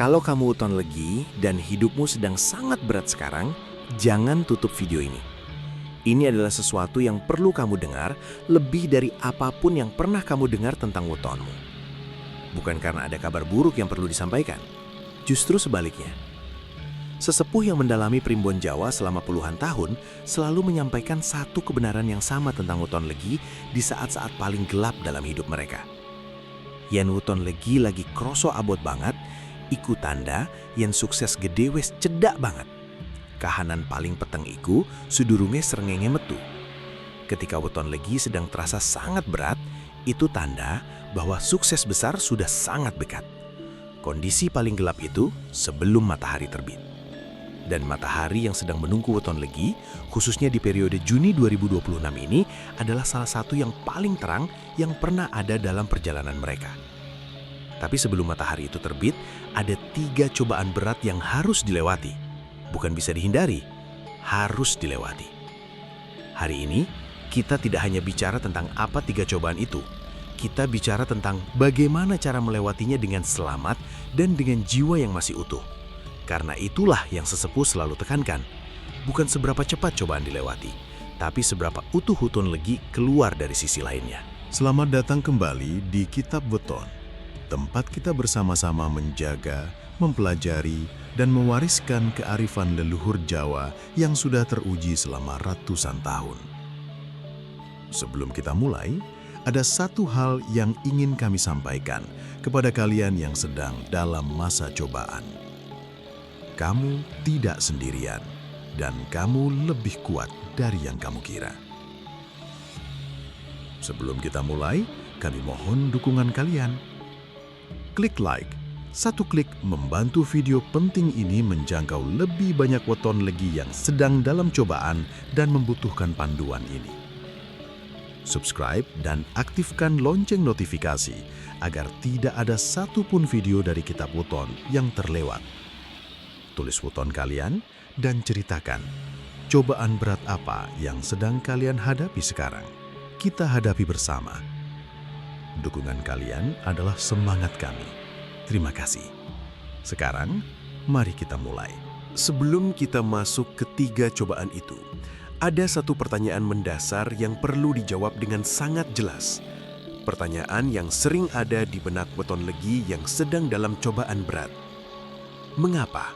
Kalau kamu weton legi dan hidupmu sedang sangat berat sekarang, jangan tutup video ini. Ini adalah sesuatu yang perlu kamu dengar lebih dari apapun yang pernah kamu dengar tentang wetonmu. Bukan karena ada kabar buruk yang perlu disampaikan, justru sebaliknya. Sesepuh yang mendalami primbon Jawa selama puluhan tahun selalu menyampaikan satu kebenaran yang sama tentang weton legi di saat-saat paling gelap dalam hidup mereka. Yen weton legi lagi kroso abot banget, iku tanda yen sukses gede wes cedak banget. Kahanan paling peteng iku sudurunge srengenge metu. Ketika weton legi sedang terasa sangat berat, itu tanda bahwa sukses besar sudah sangat dekat. Kondisi paling gelap itu sebelum matahari terbit. Dan matahari yang sedang menunggu weton legi, khususnya di periode Juni 2026 ini, adalah salah satu yang paling terang yang pernah ada dalam perjalanan mereka. Tapi sebelum matahari itu terbit, ada 3 cobaan berat yang harus dilewati. Bukan bisa dihindari, harus dilewati. Hari ini, kita tidak hanya bicara tentang apa 3 cobaan itu. Kita bicara tentang bagaimana cara melewatinya dengan selamat dan dengan jiwa yang masih utuh. Karena itulah yang sesepuh selalu tekankan. Bukan seberapa cepat cobaan dilewati, tapi seberapa utuh weton legi keluar dari sisi lainnya. Selamat datang kembali di Kitab Weton, tempat kita bersama-sama menjaga, mempelajari, dan mewariskan kearifan leluhur Jawa yang sudah teruji selama ratusan tahun. Sebelum kita mulai, ada satu hal yang ingin kami sampaikan kepada kalian yang sedang dalam masa cobaan. Kamu tidak sendirian, dan kamu lebih kuat dari yang kamu kira. Sebelum kita mulai, kami mohon dukungan kalian. Klik like. Satu klik membantu video penting ini menjangkau lebih banyak weton legi yang sedang dalam cobaan dan membutuhkan panduan ini. Subscribe dan aktifkan lonceng notifikasi agar tidak ada satupun video dari Kitab Weton yang terlewat. Tulis weton kalian dan ceritakan cobaan berat apa yang sedang kalian hadapi sekarang. Kita hadapi bersama. Dukungan kalian adalah semangat kami. Terima kasih. Sekarang, mari kita mulai. Sebelum kita masuk ke 3 cobaan itu, ada satu pertanyaan mendasar yang perlu dijawab dengan sangat jelas. Pertanyaan yang sering ada di benak weton legi yang sedang dalam cobaan berat. Mengapa?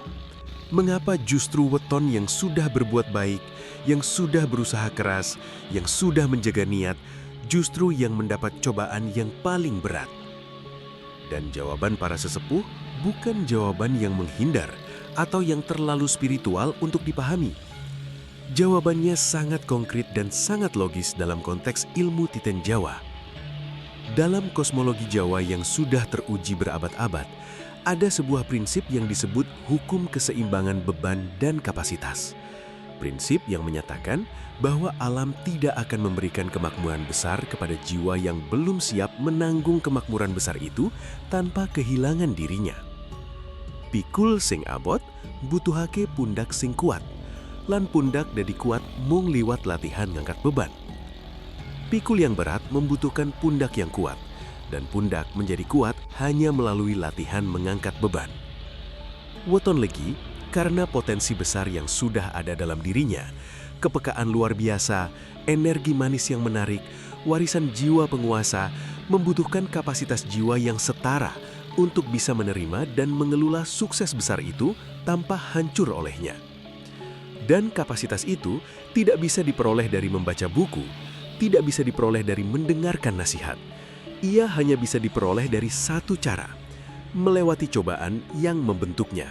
Mengapa justru weton yang sudah berbuat baik, yang sudah berusaha keras, yang sudah menjaga niat, justru yang mendapat cobaan yang paling berat? Dan jawaban para sesepuh bukan jawaban yang menghindar atau yang terlalu spiritual untuk dipahami. Jawabannya sangat konkret dan sangat logis dalam konteks ilmu titen Jawa. Dalam kosmologi Jawa yang sudah teruji berabad-abad, ada sebuah prinsip yang disebut hukum keseimbangan beban dan kapasitas. Prinsip yang menyatakan bahwa alam tidak akan memberikan kemakmuran besar kepada jiwa yang belum siap menanggung kemakmuran besar itu tanpa kehilangan dirinya. Pikul sing abot butuhake pundak sing kuat, lan pundak dadi kuat mung liwat latihan ngangkat beban. Pikul yang berat membutuhkan pundak yang kuat, dan pundak menjadi kuat hanya melalui latihan mengangkat beban. Weton legi, karena potensi besar yang sudah ada dalam dirinya, kepekaan luar biasa, energi manis yang menarik, warisan jiwa penguasa, membutuhkan kapasitas jiwa yang setara untuk bisa menerima dan mengelola sukses besar itu tanpa hancur olehnya. Dan kapasitas itu tidak bisa diperoleh dari membaca buku, tidak bisa diperoleh dari mendengarkan nasihat. Ia hanya bisa diperoleh dari satu cara, melewati cobaan yang membentuknya.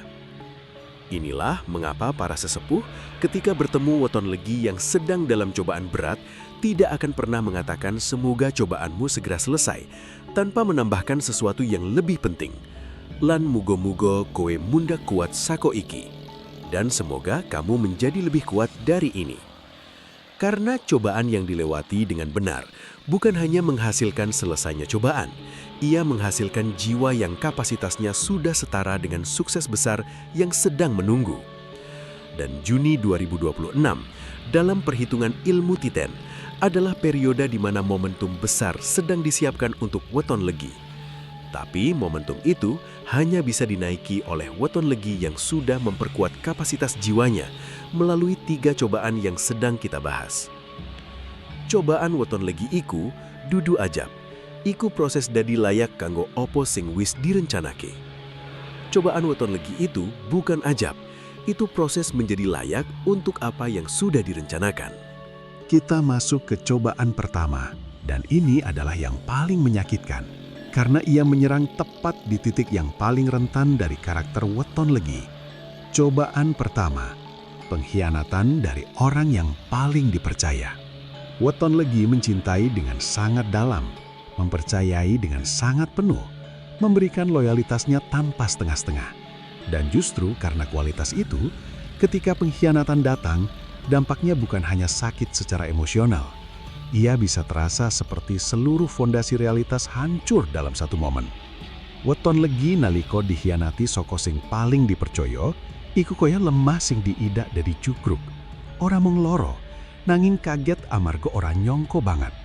Inilah mengapa para sesepuh ketika bertemu weton legi yang sedang dalam cobaan berat tidak akan pernah mengatakan semoga cobaanmu segera selesai tanpa menambahkan sesuatu yang lebih penting. Lan mugo-mugo kowe mundak kuat sako iki. Dan semoga kamu menjadi lebih kuat dari ini. Karena cobaan yang dilewati dengan benar bukan hanya menghasilkan selesainya cobaan, ia menghasilkan jiwa yang kapasitasnya sudah setara dengan sukses besar yang sedang menunggu. Dan Juni 2026, dalam perhitungan ilmu titen, adalah periode di mana momentum besar sedang disiapkan untuk weton legi. Tapi momentum itu hanya bisa dinaiki oleh weton legi yang sudah memperkuat kapasitas jiwanya melalui 3 cobaan yang sedang kita bahas. Cobaan weton legi iku dudu ajab. Iku proses dadi layak kanggo opo sing wis direncanake. Cobaan weton legi itu bukan ajab. Itu proses menjadi layak untuk apa yang sudah direncanakan. Kita masuk ke cobaan pertama, dan ini adalah yang paling menyakitkan. Karena ia menyerang tepat di titik yang paling rentan dari karakter weton legi. Cobaan pertama, pengkhianatan dari orang yang paling dipercaya. Weton legi mencintai dengan sangat dalam, mempercayai dengan sangat penuh, memberikan loyalitasnya tanpa setengah-setengah. Dan justru karena kualitas itu, ketika pengkhianatan datang, dampaknya bukan hanya sakit secara emosional. Ia bisa terasa seperti seluruh fondasi realitas hancur dalam satu momen. Weton legi naliko dikhianati saka sing paling dipercaya, iku kaya lemah sing diidak dari cukruk. Ora mung loro, nanging kaget amarga ora nyongko banget.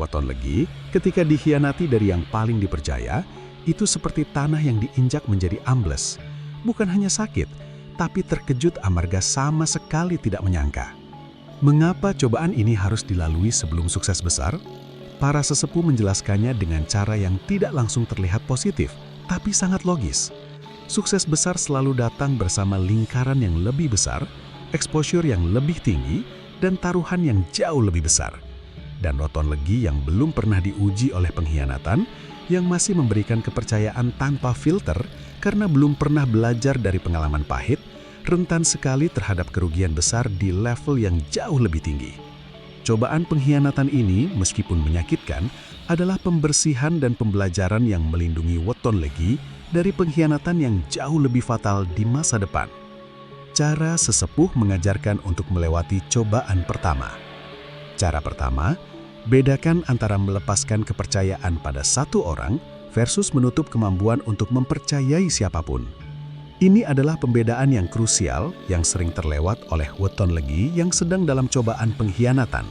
Weton legi ketika dikhianati dari yang paling dipercaya, itu seperti tanah yang diinjak menjadi ambles. Bukan hanya sakit, tapi terkejut amarga sama sekali tidak menyangka. Mengapa cobaan ini harus dilalui sebelum sukses besar? Para sesepuh menjelaskannya dengan cara yang tidak langsung terlihat positif, tapi sangat logis. Sukses besar selalu datang bersama lingkaran yang lebih besar, exposure yang lebih tinggi, dan taruhan yang jauh lebih besar. Dan weton legi yang belum pernah diuji oleh pengkhianatan, yang masih memberikan kepercayaan tanpa filter karena belum pernah belajar dari pengalaman pahit, rentan sekali terhadap kerugian besar di level yang jauh lebih tinggi. Cobaan pengkhianatan ini, meskipun menyakitkan, adalah pembersihan dan pembelajaran yang melindungi weton legi dari pengkhianatan yang jauh lebih fatal di masa depan. Cara sesepuh mengajarkan untuk melewati cobaan pertama. Cara pertama, bedakan antara melepaskan kepercayaan pada satu orang versus menutup kemampuan untuk mempercayai siapapun. Ini adalah pembedaan yang krusial yang sering terlewat oleh weton legi yang sedang dalam cobaan pengkhianatan.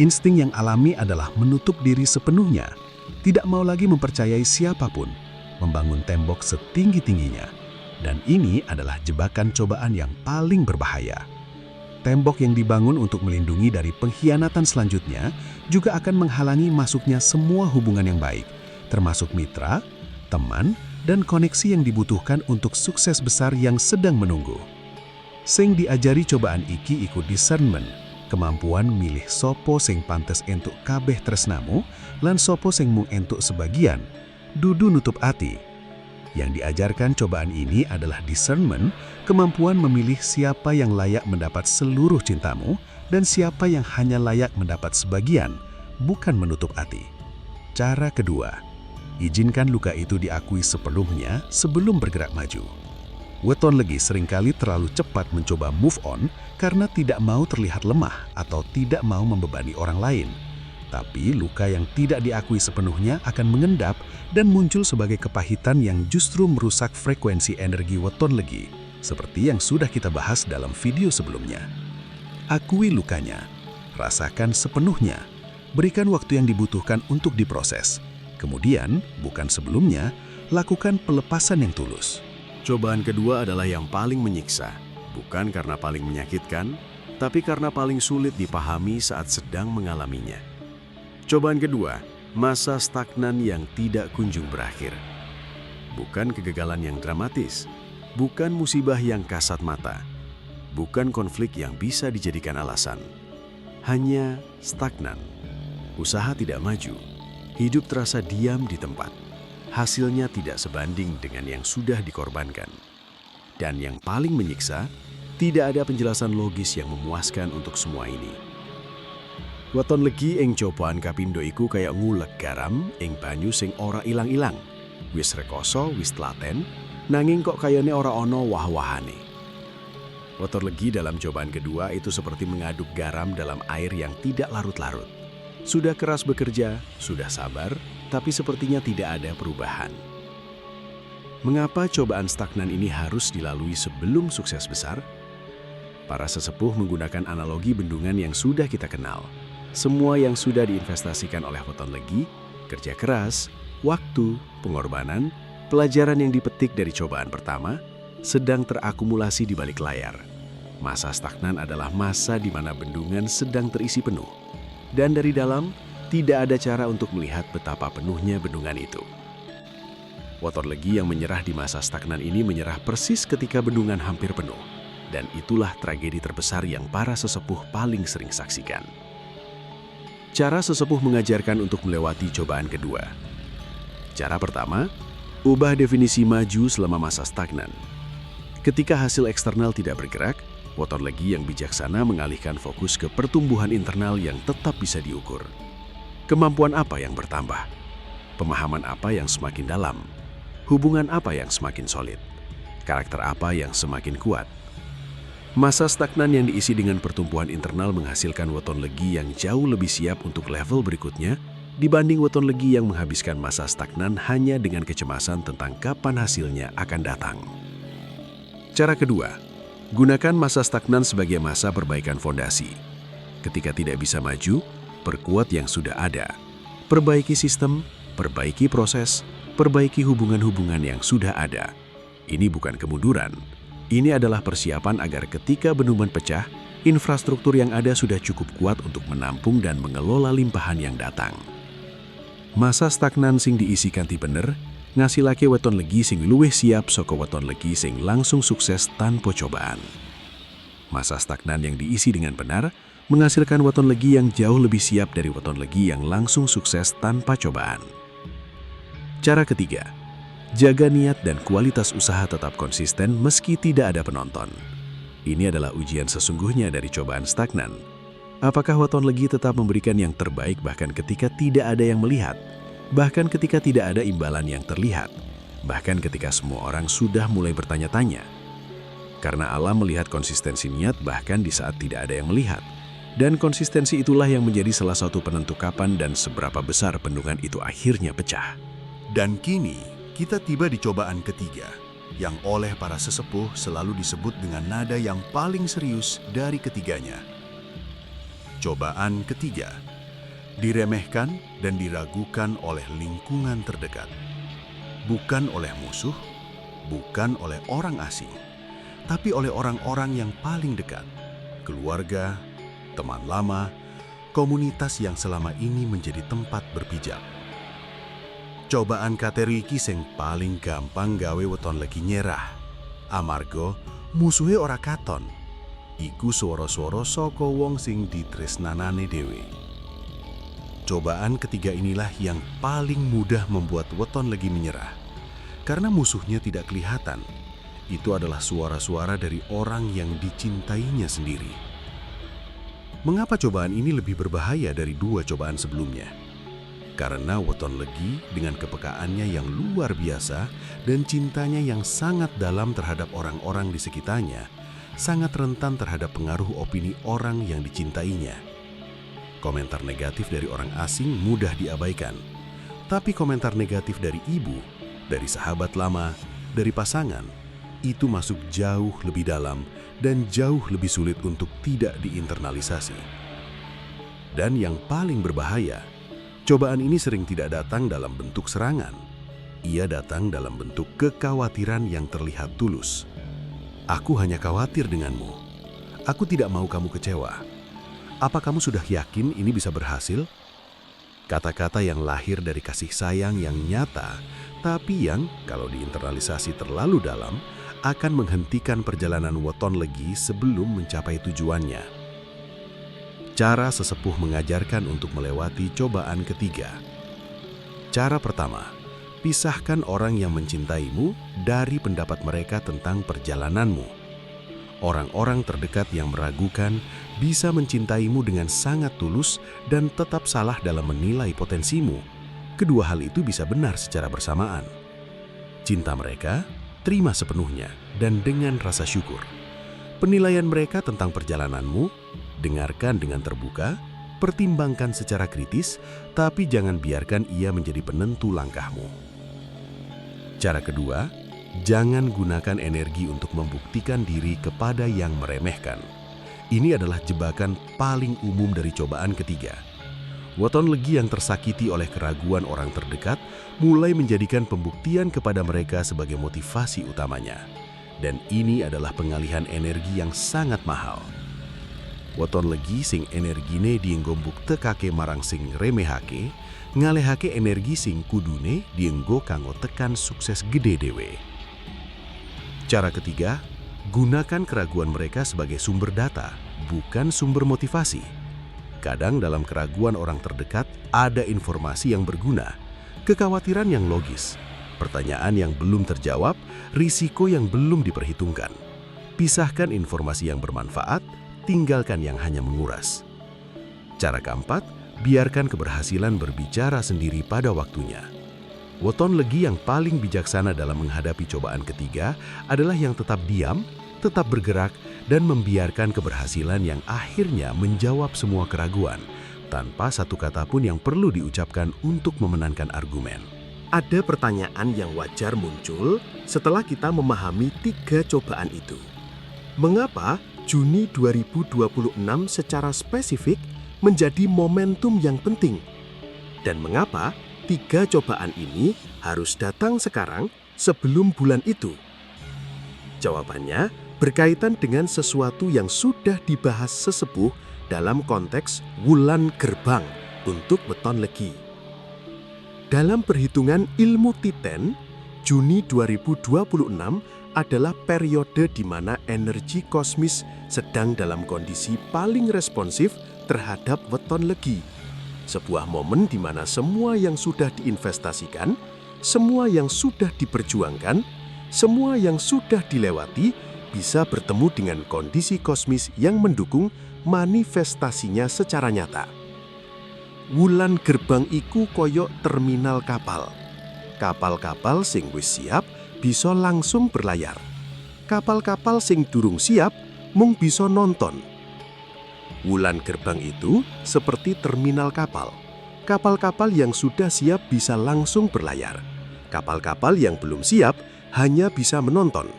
Insting yang alami adalah menutup diri sepenuhnya, tidak mau lagi mempercayai siapapun, membangun tembok setinggi-tingginya. Dan ini adalah jebakan cobaan yang paling berbahaya. Tembok yang dibangun untuk melindungi dari pengkhianatan selanjutnya juga akan menghalangi masuknya semua hubungan yang baik, termasuk mitra, teman, dan koneksi yang dibutuhkan untuk sukses besar yang sedang menunggu. Sing diajari cobaan iki iku discernment, kemampuan milih sopo sing pantes entuk kabeh tresnamu, lan sopo sing mung entuk sebagian, dudu nutup ati. Yang diajarkan cobaan ini adalah discernment, kemampuan memilih siapa yang layak mendapat seluruh cintamu, dan siapa yang hanya layak mendapat sebagian, bukan menutup ati. Cara kedua, izinkan luka itu diakui sepenuhnya sebelum bergerak maju. Weton legi seringkali terlalu cepat mencoba move on karena tidak mau terlihat lemah atau tidak mau membebani orang lain. Tapi luka yang tidak diakui sepenuhnya akan mengendap dan muncul sebagai kepahitan yang justru merusak frekuensi energi weton legi, seperti yang sudah kita bahas dalam video sebelumnya. Akui lukanya, rasakan sepenuhnya, berikan waktu yang dibutuhkan untuk diproses. Kemudian, bukan sebelumnya, lakukan pelepasan yang tulus. Cobaan kedua adalah yang paling menyiksa, bukan karena paling menyakitkan, tapi karena paling sulit dipahami saat sedang mengalaminya. Cobaan kedua, masa stagnan yang tidak kunjung berakhir. Bukan kegagalan yang dramatis, bukan musibah yang kasat mata, bukan konflik yang bisa dijadikan alasan. Hanya stagnan. Usaha tidak maju. Hidup terasa diam di tempat. Hasilnya tidak sebanding dengan yang sudah dikorbankan. Dan yang paling menyiksa, tidak ada penjelasan logis yang memuaskan untuk semua ini. Weton legi ing cobaan kapindo iku kaya ngulek garam ing banyu sing ora ilang-ilang. Wis rekoso, wis telaten, nanging kok kayane ora ono wah-wahane. Weton legi dalam cobaan kedua itu seperti mengaduk garam dalam air yang tidak larut-larut. Sudah keras bekerja, sudah sabar, tapi sepertinya tidak ada perubahan. Mengapa cobaan stagnan ini harus dilalui sebelum sukses besar? Para sesepuh menggunakan analogi bendungan yang sudah kita kenal. Semua yang sudah diinvestasikan oleh weton legi, kerja keras, Waktu, pengorbanan, pelajaran yang dipetik dari cobaan pertama sedang terakumulasi di balik layar. Masa stagnan adalah masa di mana bendungan sedang terisi penuh. Dan dari dalam, tidak ada cara untuk melihat betapa penuhnya bendungan itu. Waterlegi yang menyerah di masa stagnan ini menyerah persis ketika bendungan hampir penuh. Dan itulah tragedi terbesar yang para sesepuh paling sering saksikan. Cara sesepuh mengajarkan untuk melewati cobaan kedua. Cara pertama, ubah definisi maju selama masa stagnan. Ketika hasil eksternal tidak bergerak, waterlegi yang bijaksana mengalihkan fokus ke pertumbuhan internal yang tetap bisa diukur. Kemampuan apa yang bertambah? Pemahaman apa yang semakin dalam? Hubungan apa yang semakin solid? Karakter apa yang semakin kuat? Masa stagnan yang diisi dengan pertumbuhan internal menghasilkan waterlegi yang jauh lebih siap untuk level berikutnya dibanding waterlegi yang menghabiskan masa stagnan hanya dengan kecemasan tentang kapan hasilnya akan datang. Cara kedua, gunakan masa stagnan sebagai masa perbaikan fondasi. Ketika tidak bisa maju, perkuat yang sudah ada. Perbaiki sistem, perbaiki proses, perbaiki hubungan-hubungan yang sudah ada. Ini bukan kemunduran. Ini adalah persiapan agar ketika bendungan pecah, infrastruktur yang ada sudah cukup kuat untuk menampung dan mengelola limpahan yang datang. Masa stagnan sing diisi kanthi bener, ngasilake waterlegi sing luwih siap saka waterlegi sing langsung sukses tanpa cobaan. Masa stagnan yang diisi dengan benar menghasilkan waterlegi yang jauh lebih siap dari waterlegi yang langsung sukses tanpa cobaan. Cara ketiga, jaga niat dan kualitas usaha tetap konsisten meski tidak ada penonton. Ini adalah ujian sesungguhnya dari cobaan stagnan. Apakah waterlegi tetap memberikan yang terbaik bahkan ketika tidak ada yang melihat? Bahkan ketika tidak ada imbalan yang terlihat? Bahkan ketika semua orang sudah mulai bertanya-tanya? Karena alam melihat konsistensi niat bahkan di saat tidak ada yang melihat. Dan konsistensi itulah yang menjadi salah satu penentu kapan dan seberapa besar bendungan itu akhirnya pecah. Dan kini, kita tiba di cobaan ketiga, yang oleh para sesepuh selalu disebut dengan nada yang paling serius dari ketiganya. Cobaan ketiga, diremehkan dan diragukan oleh lingkungan terdekat. Bukan oleh musuh, bukan oleh orang asing, tapi oleh orang-orang yang paling dekat, keluarga, teman lama, komunitas yang selama ini menjadi tempat berpijak. Cobaan kateri iki sing paling gampang gawe waterlegi nyerah. Amarga musuhe ora katon. Iku swara-swara saka wong sing ditresnanane dhewe. Cobaan ketiga inilah yang paling mudah membuat waterlegi menyerah. Karena musuhnya tidak kelihatan. Itu adalah suara-suara dari orang yang dicintainya sendiri. Mengapa cobaan ini lebih berbahaya dari dua cobaan sebelumnya? Karena waterlegi dengan kepekaannya yang luar biasa dan cintanya yang sangat dalam terhadap orang-orang di sekitarnya, sangat rentan terhadap pengaruh opini orang yang dicintainya. Komentar negatif dari orang asing mudah diabaikan, tapi komentar negatif dari ibu, dari sahabat lama, dari pasangan, itu masuk jauh lebih dalam dan jauh lebih sulit untuk tidak diinternalisasi. Dan yang paling berbahaya, cobaan ini sering tidak datang dalam bentuk serangan. Ia datang dalam bentuk kekhawatiran yang terlihat tulus. Aku hanya khawatir denganmu. Aku tidak mau kamu kecewa. Apa kamu sudah yakin ini bisa berhasil? Kata-kata yang lahir dari kasih sayang yang nyata, tapi yang kalau diinternalisasi terlalu dalam, akan menghentikan perjalanan waterlegi sebelum mencapai tujuannya. Cara sesepuh mengajarkan untuk melewati cobaan ketiga. Cara pertama, pisahkan orang yang mencintaimu dari pendapat mereka tentang perjalananmu. Orang-orang terdekat yang meragukan bisa mencintaimu dengan sangat tulus dan tetap salah dalam menilai potensimu. Kedua hal itu bisa benar secara bersamaan. Cinta mereka, terima sepenuhnya dan dengan rasa syukur. Penilaian mereka tentang perjalananmu, dengarkan dengan terbuka, pertimbangkan secara kritis, tapi jangan biarkan ia menjadi penentu langkahmu. Cara kedua, jangan gunakan energi untuk membuktikan diri kepada yang meremehkan. Ini adalah jebakan paling umum dari cobaan ketiga. Weton Legi yang tersakiti oleh keraguan orang terdekat mulai menjadikan pembuktian kepada mereka sebagai motivasi utamanya. Dan ini adalah pengalihan energi yang sangat mahal. Weton Legi sing energine dienggo mbuktekake marang sing remehake, ngalehake energi sing kudune dienggo kanggo tekan sukses gede dhewe. Cara ketiga, gunakan keraguan mereka sebagai sumber data, bukan sumber motivasi. Kadang dalam keraguan orang terdekat ada informasi yang berguna, kekhawatiran yang logis, pertanyaan yang belum terjawab, risiko yang belum diperhitungkan. Pisahkan informasi yang bermanfaat, tinggalkan yang hanya menguras. Cara keempat, biarkan keberhasilan berbicara sendiri pada waktunya. Weton Legi yang paling bijaksana dalam menghadapi cobaan ketiga adalah yang tetap diam, tetap bergerak, dan membiarkan keberhasilan yang akhirnya menjawab semua keraguan, tanpa satu kata pun yang perlu diucapkan untuk memenangkan argumen. Ada pertanyaan yang wajar muncul setelah kita memahami 3 cobaan itu. Mengapa Juni 2026 secara spesifik menjadi momentum yang penting? Dan mengapa 3 cobaan ini harus datang sekarang sebelum bulan itu? Jawabannya berkaitan dengan sesuatu yang sudah dibahas sesepuh dalam konteks wulan gerbang untuk Weton Legi. Dalam perhitungan ilmu Titen, Juni 2026 adalah periode di mana energi kosmis sedang dalam kondisi paling responsif terhadap Weton Legi. Sebuah momen di mana semua yang sudah diinvestasikan, semua yang sudah diperjuangkan, semua yang sudah dilewati bisa bertemu dengan kondisi kosmis yang mendukung manifestasinya secara nyata. Wulan gerbang iku koyok terminal kapal. Kapal-kapal sing wis siap bisa langsung berlayar. Kapal-kapal sing durung siap mung bisa nonton. Wulan gerbang itu seperti terminal kapal. Kapal-kapal yang sudah siap bisa langsung berlayar. Kapal-kapal yang belum siap hanya bisa menonton.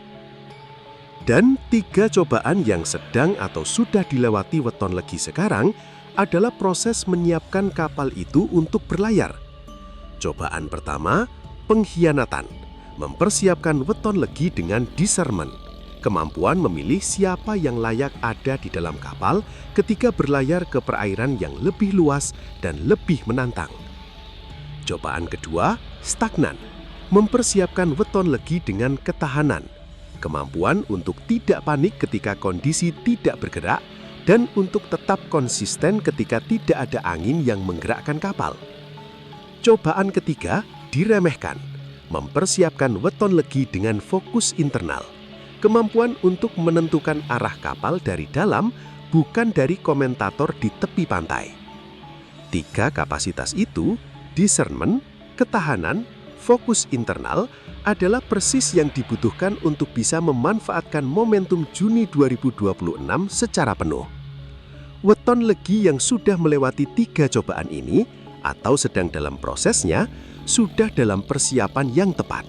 Dan 3 cobaan yang sedang atau sudah dilewati Weton Legi sekarang adalah proses menyiapkan kapal itu untuk berlayar. Cobaan pertama, pengkhianatan. Mempersiapkan Weton Legi dengan discernment. Kemampuan memilih siapa yang layak ada di dalam kapal ketika berlayar ke perairan yang lebih luas dan lebih menantang. Cobaan kedua, stagnan. Mempersiapkan Weton Legi dengan ketahanan. Kemampuan untuk tidak panik ketika kondisi tidak bergerak dan untuk tetap konsisten ketika tidak ada angin yang menggerakkan kapal. Cobaan ketiga, diremehkan. Mempersiapkan Weton Legi dengan fokus internal. Kemampuan untuk menentukan arah kapal dari dalam, bukan dari komentator di tepi pantai. 3 kapasitas itu, discernment, ketahanan, fokus internal, adalah persis yang dibutuhkan untuk bisa memanfaatkan momentum Juni 2026 secara penuh. Weton Legi yang sudah melewati 3 cobaan ini, atau sedang dalam prosesnya, sudah dalam persiapan yang tepat.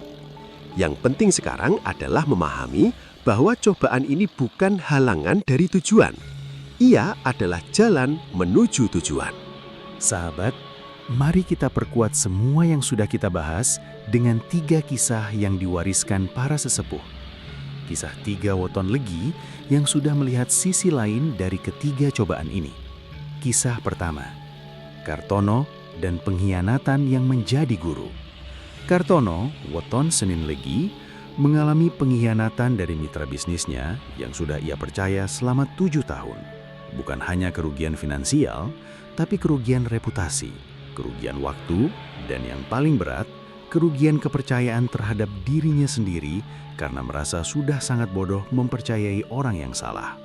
Yang penting sekarang adalah memahami bahwa cobaan ini bukan halangan dari tujuan. Ia adalah jalan menuju tujuan. Sahabat, mari kita perkuat semua yang sudah kita bahas dengan 3 kisah yang diwariskan para sesepuh. Kisah 3 Weton Legi yang sudah melihat sisi lain dari ketiga cobaan ini. Kisah pertama, Kartono dan pengkhianatan yang menjadi guru. Kartono, Weton Senin Legi, mengalami pengkhianatan dari mitra bisnisnya yang sudah ia percaya selama 7 tahun. Bukan hanya kerugian finansial, tapi kerugian reputasi, kerugian waktu, dan yang paling berat, kerugian kepercayaan terhadap dirinya sendiri karena merasa sudah sangat bodoh mempercayai orang yang salah.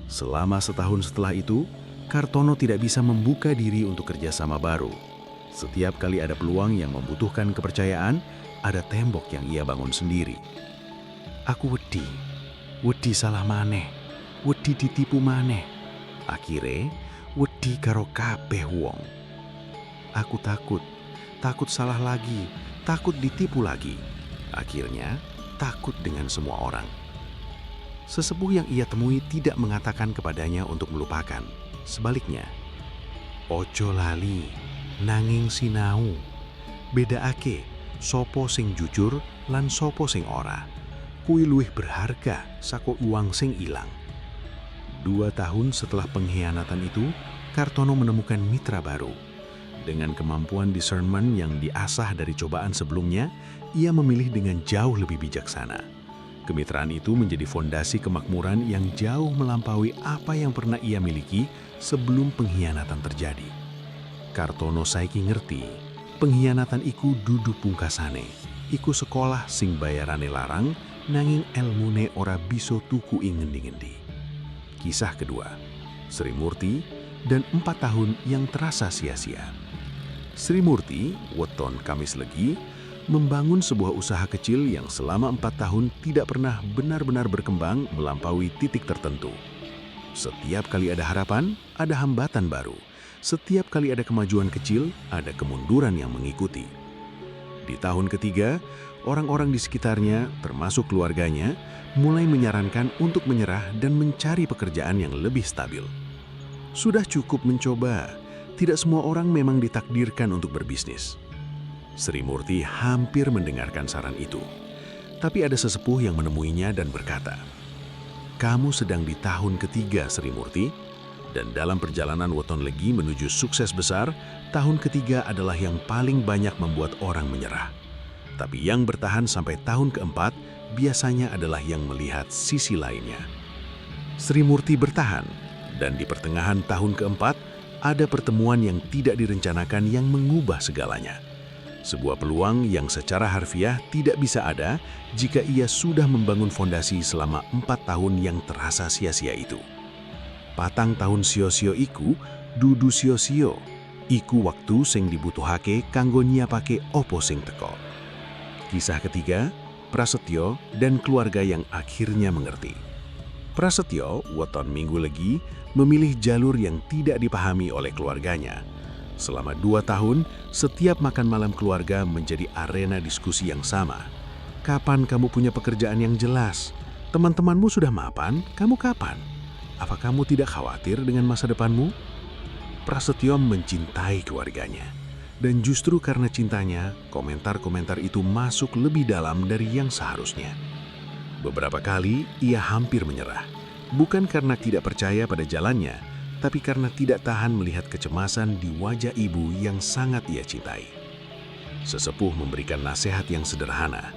Selama setahun setelah itu, Kartono tidak bisa membuka diri untuk kerjasama baru. Setiap kali ada peluang yang membutuhkan kepercayaan, ada tembok yang ia bangun sendiri. Aku wedi salah maneh, wedi ditipu maneh. Akhire, wedi karo kabeh wong. Aku takut salah lagi, takut ditipu lagi. Akhirnya, takut dengan semua orang. Sesepuh yang ia temui tidak mengatakan kepadanya untuk melupakan. Sebaliknya, ojo lali, nanging sinau. Bedaake sopo sing jujur lan sopo sing ora. Kuwi luwih berharga saka uang sing ilang. 2 tahun setelah pengkhianatan itu, Kartono menemukan mitra baru. Dengan kemampuan discernment yang diasah dari cobaan sebelumnya, ia memilih dengan jauh lebih bijaksana. Kemitraan itu menjadi fondasi kemakmuran yang jauh melampaui apa yang pernah ia miliki sebelum pengkhianatan terjadi. Kartono saiki ngerti, pengkhianatan iku dudu pungkasane, iku sekolah sing bayarane larang, nanging elmune ora bisa tuku ing ngendi-ngendi. Kisah kedua, Sri Murti dan 4 tahun yang terasa sia-sia. Sri Murti, weton Kamis Legi, membangun sebuah usaha kecil yang selama 4 tahun tidak pernah benar-benar berkembang melampaui titik tertentu. Setiap kali ada harapan, ada hambatan baru. Setiap kali ada kemajuan kecil, ada kemunduran yang mengikuti. Di tahun ketiga, orang-orang di sekitarnya, termasuk keluarganya, mulai menyarankan untuk menyerah dan mencari pekerjaan yang lebih stabil. Sudah cukup mencoba, tidak semua orang memang ditakdirkan untuk berbisnis. Sri Murti hampir mendengarkan saran itu. Tapi ada sesepuh yang menemuinya dan berkata, "Kamu sedang di tahun ketiga, Sri Murti, dan dalam perjalanan weton legi menuju sukses besar, tahun ketiga adalah yang paling banyak membuat orang menyerah. Tapi yang bertahan sampai tahun keempat biasanya adalah yang melihat sisi lainnya." Sri Murti bertahan, dan di pertengahan tahun keempat ada pertemuan yang tidak direncanakan yang mengubah segalanya. Sebuah peluang yang secara harfiah tidak bisa ada jika ia sudah membangun fondasi selama 4 tahun yang terasa sia-sia itu. Patang tahun sio-sio iku, dudu sio-sio, iku waktu sing dibutuhake kanggo nyiapake opo sing teko. Kisah ketiga, Prasetyo dan keluarga yang akhirnya mengerti. Prasetyo, weton Minggu Legi, memilih jalur yang tidak dipahami oleh keluarganya. Selama 2 tahun, setiap makan malam keluarga menjadi arena diskusi yang sama. Kapan kamu punya pekerjaan yang jelas? Teman-temanmu sudah mapan, kamu kapan? Apa kamu tidak khawatir dengan masa depanmu? Prasetyo mencintai keluarganya. Dan justru karena cintanya, komentar-komentar itu masuk lebih dalam dari yang seharusnya. Beberapa kali, ia hampir menyerah. Bukan karena tidak percaya pada jalannya, tapi karena tidak tahan melihat kecemasan di wajah ibu yang sangat ia cintai. Sesepuh memberikan nasihat yang sederhana.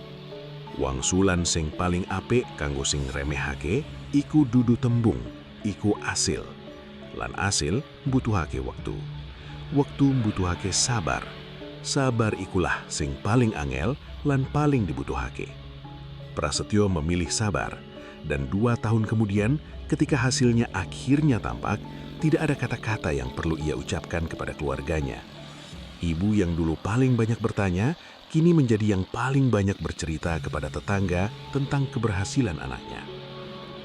Wangsulan sing paling apik kanggo sing remehake, iku dudu tembung, iku asil. Lan asil butuhake waktu. Waktu butuhake sabar. Sabar ikulah sing paling angel lan paling dibutuhake. Prasetyo memilih sabar, dan 2 tahun kemudian ketika hasilnya akhirnya tampak, tidak ada kata-kata yang perlu ia ucapkan kepada keluarganya. Ibu yang dulu paling banyak bertanya, kini menjadi yang paling banyak bercerita kepada tetangga tentang keberhasilan anaknya.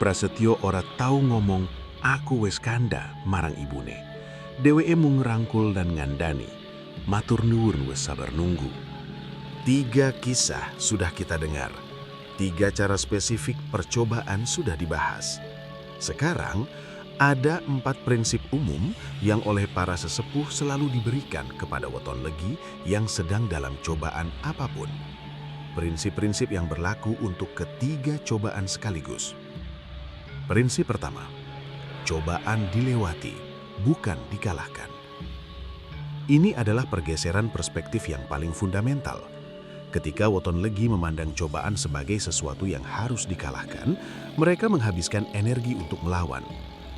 Prasetyo ora tahu ngomong, "Aku wis kanda," marang ibune. Dheweke mung ngrangkul dan ngandani, "Matur nuwun wis sabar nunggu." 3 kisah sudah kita dengar. 3 cara spesifik percobaan sudah dibahas. Sekarang, ada 4 prinsip umum yang oleh para sesepuh selalu diberikan kepada weton legi yang sedang dalam cobaan apapun. Prinsip-prinsip yang berlaku untuk ketiga cobaan sekaligus. Prinsip pertama, cobaan dilewati, bukan dikalahkan. Ini adalah pergeseran perspektif yang paling fundamental. Ketika weton legi memandang cobaan sebagai sesuatu yang harus dikalahkan, mereka menghabiskan energi untuk melawan.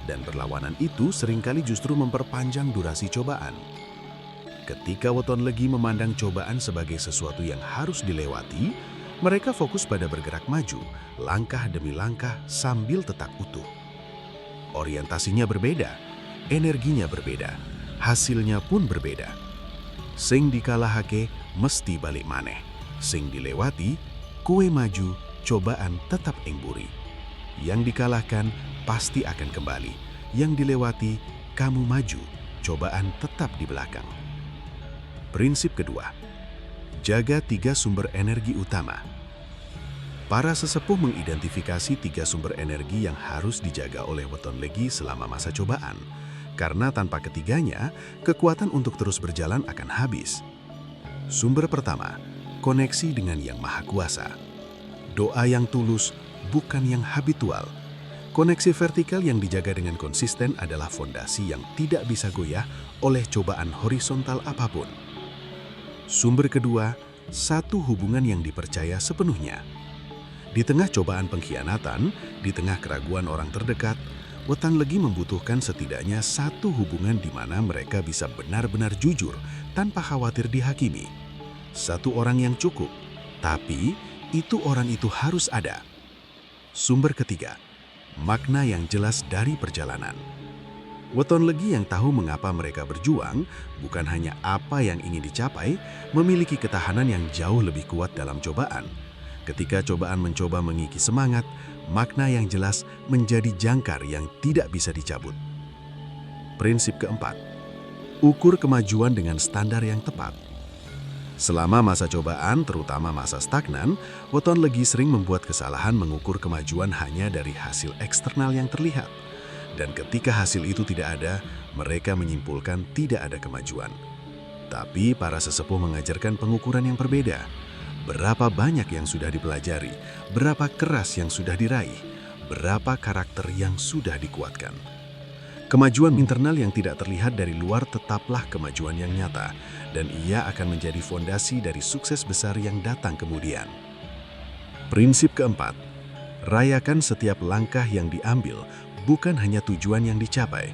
Dan perlawanan itu seringkali justru memperpanjang durasi cobaan. Ketika weton legi memandang cobaan sebagai sesuatu yang harus dilewati, mereka fokus pada bergerak maju, langkah demi langkah sambil tetap utuh. Orientasinya berbeda, energinya berbeda, hasilnya pun berbeda. Sing dikalahake mesti balik maneh. Sing dilewati, kue maju, cobaan tetap ing buri. Yang dikalahkan pasti akan kembali. Yang dilewati, kamu maju, cobaan tetap di belakang. Prinsip kedua, jaga 3 sumber energi utama. Para sesepuh mengidentifikasi 3 sumber energi yang harus dijaga oleh weton legi selama masa cobaan. karena tanpa ketiganya, kekuatan untuk terus berjalan akan habis. Sumber pertama, koneksi dengan Yang Maha Kuasa. Doa yang tulus, bukan yang habitual. Koneksi vertikal yang dijaga dengan konsisten adalah fondasi yang tidak bisa goyah oleh cobaan horizontal apapun. Sumber kedua, satu hubungan yang dipercaya sepenuhnya. Di tengah cobaan pengkhianatan, di tengah keraguan orang terdekat, Weton Legi membutuhkan setidaknya satu hubungan di mana mereka bisa benar-benar jujur tanpa khawatir dihakimi. Satu orang yang cukup, tapi orang itu harus ada. Sumber ketiga, makna yang jelas dari perjalanan. Weton Legi yang tahu mengapa mereka berjuang, bukan hanya apa yang ingin dicapai, memiliki ketahanan yang jauh lebih kuat dalam cobaan. Ketika cobaan mencoba mengikis semangat, makna yang jelas menjadi jangkar yang tidak bisa dicabut. Prinsip keempat, ukur kemajuan dengan standar yang tepat. Selama masa cobaan, terutama masa stagnan, Weton Legi sering membuat kesalahan mengukur kemajuan hanya dari hasil eksternal yang terlihat. Dan ketika hasil itu tidak ada, mereka menyimpulkan tidak ada kemajuan. Tapi para sesepuh mengajarkan pengukuran yang berbeda. Berapa banyak yang sudah dipelajari, berapa keras yang sudah diraih, berapa karakter yang sudah dikuatkan. Kemajuan internal yang tidak terlihat dari luar tetaplah kemajuan yang nyata, dan ia akan menjadi fondasi dari sukses besar yang datang kemudian. Prinsip keempat, rayakan setiap langkah yang diambil, bukan hanya tujuan yang dicapai.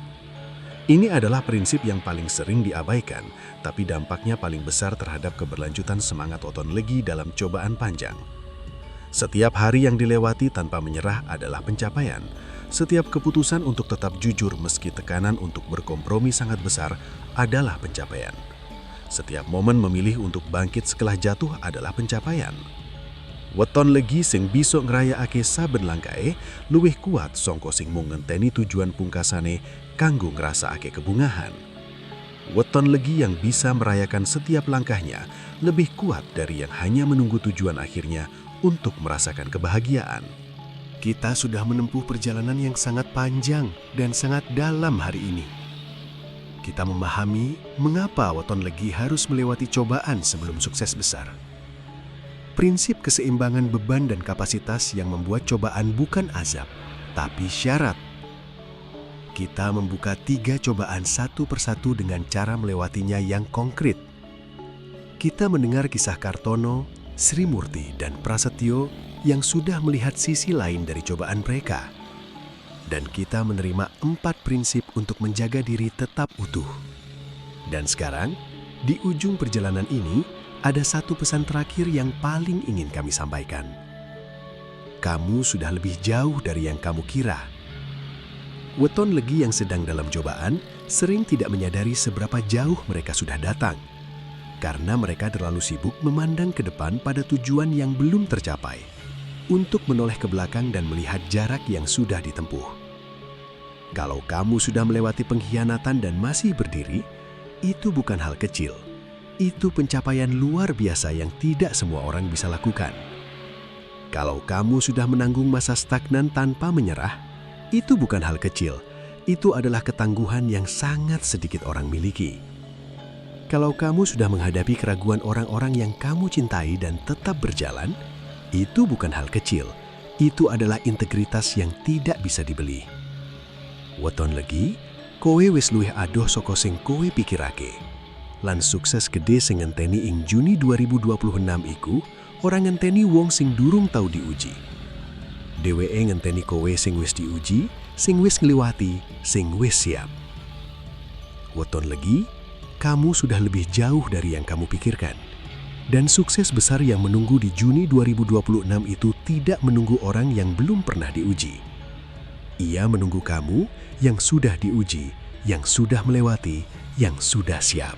Ini adalah prinsip yang paling sering diabaikan, tapi dampaknya paling besar terhadap keberlanjutan semangat Weton Legi dalam cobaan panjang. Setiap hari yang dilewati tanpa menyerah adalah pencapaian. Setiap keputusan untuk tetap jujur meski tekanan untuk berkompromi sangat besar adalah pencapaian. Setiap momen memilih untuk bangkit setelah jatuh adalah pencapaian. Weton Legi sing bisa ngrayakake saben langkahe luwih kuat sangka sing mung ngenteni tujuan pungkasane kanggo ngrasakake kebungahan. Weton Legi yang bisa merayakan setiap langkahnya lebih kuat dari yang hanya menunggu tujuan akhirnya untuk merasakan kebahagiaan. Kita sudah menempuh perjalanan yang sangat panjang dan sangat dalam hari ini. Kita memahami mengapa Weton Legi harus melewati cobaan sebelum sukses besar. Prinsip keseimbangan beban dan kapasitas yang membuat cobaan bukan azab, tapi syarat. Kita membuka 3 cobaan satu persatu dengan cara melewatinya yang konkret. Kita mendengar kisah Kartono, Sri Murti, dan Prasetyo yang sudah melihat sisi lain dari cobaan mereka. Dan kita menerima 4 prinsip untuk menjaga diri tetap utuh. Dan sekarang, di ujung perjalanan ini, ada satu pesan terakhir yang paling ingin kami sampaikan. Kamu sudah lebih jauh dari yang kamu kira. Weton Legi yang sedang dalam cobaan sering tidak menyadari seberapa jauh mereka sudah datang. Karena mereka terlalu sibuk memandang ke depan pada tujuan yang belum tercapai, untuk menoleh ke belakang dan melihat jarak yang sudah ditempuh. Kalau kamu sudah melewati pengkhianatan dan masih berdiri, itu bukan hal kecil. Itu pencapaian luar biasa yang tidak semua orang bisa lakukan. Kalau kamu sudah menanggung masa stagnan tanpa menyerah, itu bukan hal kecil. Itu adalah ketangguhan yang sangat sedikit orang miliki. Kalau kamu sudah menghadapi keraguan orang-orang yang kamu cintai dan tetap berjalan, itu bukan hal kecil. Itu adalah integritas yang tidak bisa dibeli. Weton Legi, kowe wis luwih adoh saka sing kowe pikirake. Lan sukses gede sing ngenteni ing Juni 2026 iku ora ngenteni wong sing durung tau diuji. Dheweke ngenteni kowe sing wis diuji, sing wis ngliwati, sing wis siap. Weton Legi, kamu sudah lebih jauh dari yang kamu pikirkan. Dan sukses besar yang menunggu di Juni 2026 itu tidak menunggu orang yang belum pernah diuji. Ia menunggu kamu yang sudah diuji, yang sudah melewati, yang sudah siap.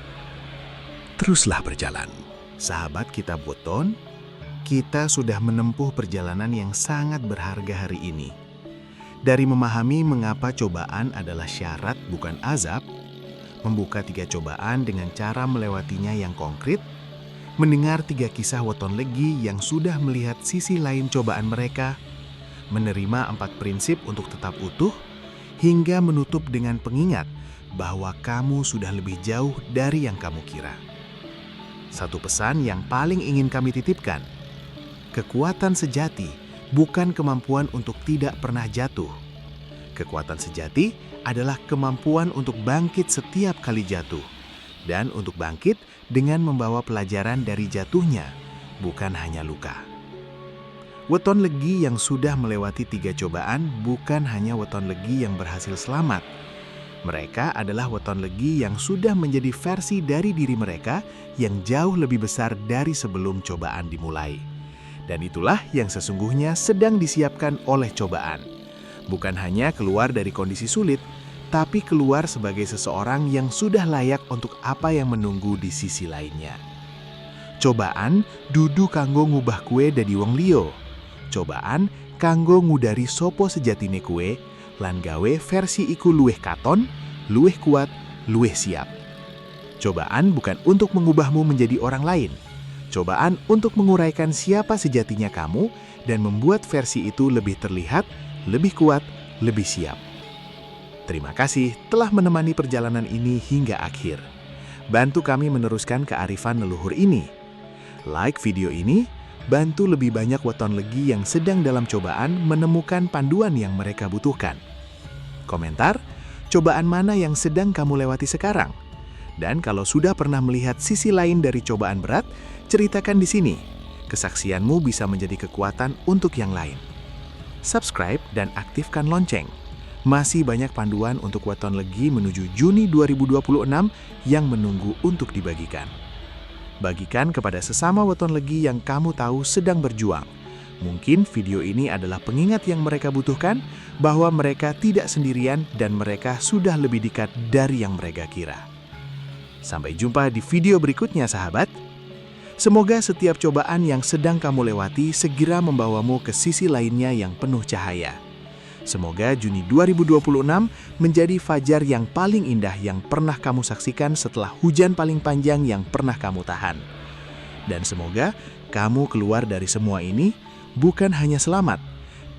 Teruslah berjalan. Sahabat Kitab Weton, kita sudah menempuh perjalanan yang sangat berharga hari ini. Dari memahami mengapa cobaan adalah syarat bukan azab, membuka 3 cobaan dengan cara melewatinya yang konkret, mendengar 3 kisah Weton Legi yang sudah melihat sisi lain cobaan mereka, menerima 4 prinsip untuk tetap utuh, hingga menutup dengan pengingat bahwa kamu sudah lebih jauh dari yang kamu kira. Satu pesan yang paling ingin kami titipkan, kekuatan sejati bukan kemampuan untuk tidak pernah jatuh. Kekuatan sejati adalah kemampuan untuk bangkit setiap kali jatuh, dan untuk bangkit dengan membawa pelajaran dari jatuhnya, bukan hanya luka. Weton Legi yang sudah melewati 3 cobaan bukan hanya weton legi yang berhasil selamat. Mereka adalah weton legi yang sudah menjadi versi dari diri mereka yang jauh lebih besar dari sebelum cobaan dimulai. Dan itulah yang sesungguhnya sedang disiapkan oleh cobaan. Bukan hanya keluar dari kondisi sulit, tapi keluar sebagai seseorang yang sudah layak untuk apa yang menunggu di sisi lainnya. Cobaan dudu kanggo ngubah kue dadi wong liya. Cobaan kanggo ngudari sopo sejatine kue, lan gawe versi iku luwih katon, luwih kuat, luwih siap. Cobaan bukan untuk mengubahmu menjadi orang lain. Cobaan untuk menguraikan siapa sejatinya kamu dan membuat versi itu lebih terlihat, lebih kuat, lebih siap. Terima kasih telah menemani perjalanan ini hingga akhir. Bantu kami meneruskan kearifan leluhur ini. Like video ini, bantu lebih banyak weton legi yang sedang dalam cobaan menemukan panduan yang mereka butuhkan. Komentar, cobaan mana yang sedang kamu lewati sekarang? Dan kalau sudah pernah melihat sisi lain dari cobaan berat, ceritakan di sini. Kesaksianmu bisa menjadi kekuatan untuk yang lain. Subscribe dan aktifkan lonceng. Masih banyak panduan untuk weton legi menuju Juni 2026 yang menunggu untuk dibagikan. Bagikan kepada sesama weton legi yang kamu tahu sedang berjuang. Mungkin video ini adalah pengingat yang mereka butuhkan bahwa mereka tidak sendirian dan mereka sudah lebih dekat dari yang mereka kira. Sampai jumpa di video berikutnya, sahabat. Semoga setiap cobaan yang sedang kamu lewati segera membawamu ke sisi lainnya yang penuh cahaya. Semoga Juni 2026 menjadi fajar yang paling indah yang pernah kamu saksikan setelah hujan paling panjang yang pernah kamu tahan. Dan semoga kamu keluar dari semua ini bukan hanya selamat,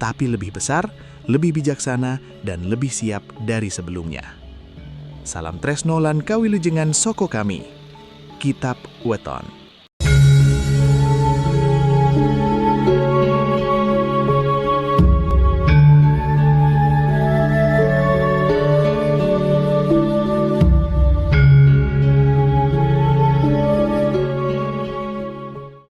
tapi lebih besar, lebih bijaksana, dan lebih siap dari sebelumnya. Salam tresno lan kawilujengan soko kami. Kitab Weton.